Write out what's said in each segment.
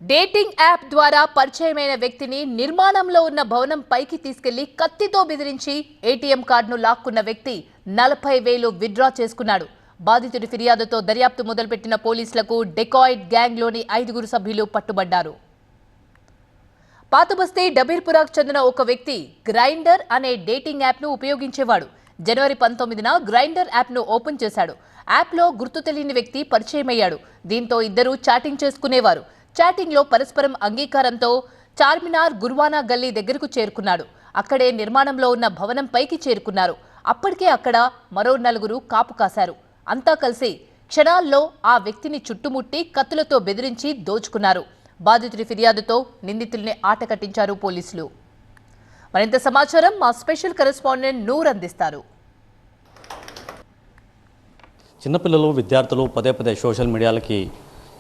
Dating app ద్వారా పరిచయమైన వ్యక్తిని నిర్మాణంలో ఉన్న భవనం పైకి తీసుకెళ్లి కత్తితో బెదిరించి ఏటీఎం కార్డును లాక్కున్న వ్యక్తి 40,000 విత్డ్రా చేసుకున్నాడు. బాధితుడి ఫిర్యాదుతో దర్యాప్తు మొదలుపెట్టిన పోలీసులకు డెకాయిడ్ గ్యాంగ్లోని 5 సభ్యులు పట్టుబడ్డారు. పాతబస్తీ డబీర్పురాకు చెందిన ఒక వ్యక్తి గ్రైండర్ అనే డేటింగ్ యాప్ను ఉపయోగించేవాడు. జనవరి 19న గ్రైండర్ యాప్ను ఓపెన్ చేశాడు. యాప్లో గుర్తు తెలియని వ్యక్తి పరిచయమయ్యాడు. దీంతో ఇద్దరు చాటింగ్ చేసుకునేవారు. చాటింగ్లో పరస్పరం అంగీకారంతో చార్మినార్ గుర్వానా గల్లీ దగ్గరకు చేరుకున్నాడు. అక్కడే నిర్మాణంలో ఉన్న భవనం పైకి చేరుకున్నారు. అప్పటికే అక్కడ మరో 4 కాపు కాశారు. అంతా కలిసి క్షణాల్లో ఆ వ్యక్తిని చుట్టుముట్టి కత్తులతో బెదిరించి దోచుకున్నారు. బాధితుడి ఫిర్యాదుతో నిందితుల్ని ఆట కట్టించారు పోలీసులు. మరింత సమాచారం మా స్పెషల్ కరెస్పాండెంట్ నూర్ అందిస్తారు. చిన్నపిల్లలు విద్యార్థులు పదే సోషల్ మీడియాలకి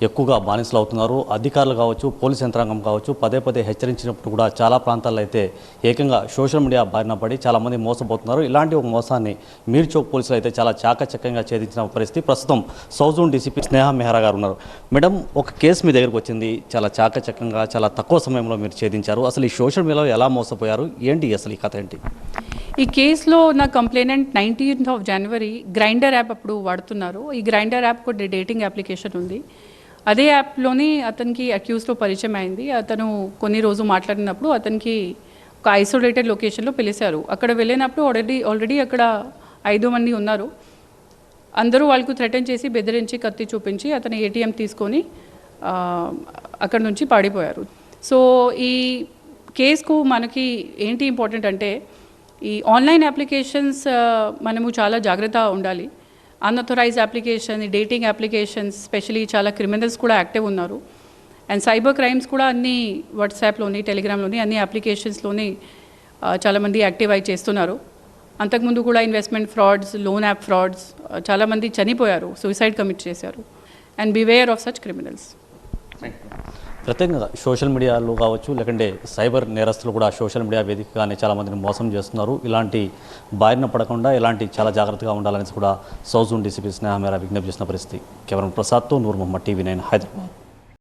ఎక్కువగా బానిసలు అవుతున్నారు. అధికారులు కావచ్చు, పోలీస్ యంత్రాంగం కావచ్చు పదే హెచ్చరించినప్పుడు కూడా చాలా ప్రాంతాల్లో అయితే ఏకంగా సోషల్ మీడియా బారిన పడి చాలామంది మోసపోతున్నారు. ఇలాంటి ఒక మోసాన్ని మీర్ చౌక్ పోలీసులు అయితే చాలా చాకచక్యంగా ఛేదించిన పరిస్థితి. ప్రస్తుతం south zone DCP Sneha Mehra గారు ఉన్నారు. మేడం, ఒక కేసు మీ దగ్గరకు వచ్చింది. చాలా చాకచక్యంగా చాలా తక్కువ సమయంలో మీరు ఛేదించారు. అసలు ఈ సోషల్ మీడియాలో ఎలా మోసపోయారు, ఏంటి అసలు ఈ కథ ఏంటి? ఈ కేసులో నా కంప్లైనెంట్ 19th జనవరి గ్రైండర్ యాప్ అప్పుడు వాడుతున్నారు. ఈ గ్రైండర్ యాప్ కూడా డేటింగ్ అప్లికేషన్ ఉంది. అదే యాప్లోని అతనికి అక్యూజ్తో పరిచయం అయింది. అతను కొన్ని రోజు మాట్లాడినప్పుడు అతనికి ఒక ఐసోలేటెడ్ లొకేషన్లో పిలిచారు. అక్కడ వెళ్ళినప్పుడు ఆల్రెడీ అక్కడ 5 మంది ఉన్నారు. అందరూ వాళ్ళకు థ్రెటన్ చేసి బెదిరించి కత్తి చూపించి అతని ఏటీఎం తీసుకొని అక్కడ నుంచి పాడిపోయారు. సో ఈ కేసుకు మనకి ఏంటి ఇంపార్టెంట్ అంటే ఈ ఆన్లైన్ అప్లికేషన్స్ మనము చాలా జాగ్రత్తగా ఉండాలి. అన్అథరైజ్డ్ అప్లికేషన్, డేటింగ్ అప్లికేషన్స్ స్పెషలీ చాలా క్రిమినల్స్ కూడా యాక్టివ్ ఉన్నారు. అండ్ సైబర్ క్రైమ్స్ కూడా అన్ని వాట్సాప్లోని, టెలిగ్రామ్లోని అన్ని అప్లికేషన్స్లోని చాలామంది యాక్టివ్ అయి చేస్తున్నారు. అంతకుముందు కూడా investment frauds, loan app frauds చాలామంది చనిపోయారు, సూసైడ్ కమిట్ చేశారు. And beware of such criminals. ప్రత్యేకంగా సోషల్ మీడియాలో కావచ్చు, లేకంటే సైబర్ నేరస్తులు కూడా సోషల్ మీడియా వేదికగానే చాలామందిని మోసం చేస్తున్నారు. ఇలాంటి బారిన పడకుండా ఇలాంటి చాలా జాగ్రత్తగా ఉండాలని కూడా south zone DCP Sneha Mehra విజ్ఞప్తి చేసిన పరిస్థితి. కెమెరా ప్రసాద్తో నూర్ మొహమ్మద్, TV9 హైదరాబాద్.